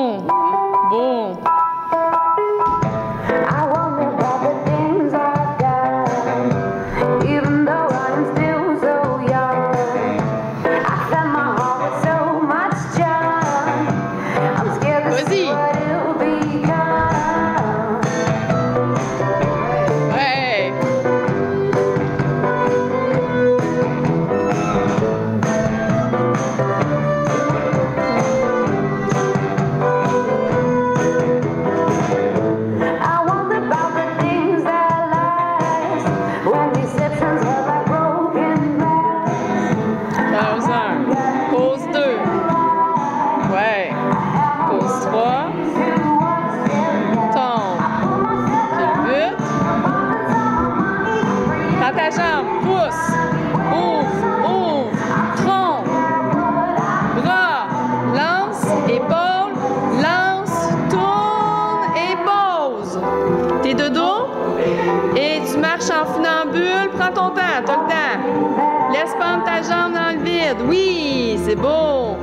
bon. Bon. Vas-y. Ouais. Pause 2. Ouais. Pause 3. Tombe. Culbute. Prends ta jambe. Pousse. Ouvre. Tronc. Bras. Lance. Épaule. Lance. Tourne. Et pose. T'es de dos. Et tu marches en funambule. Prends ton temps. T'as le temps. Laisse pendre ta jambe dans le vide. Oui, c'est beau.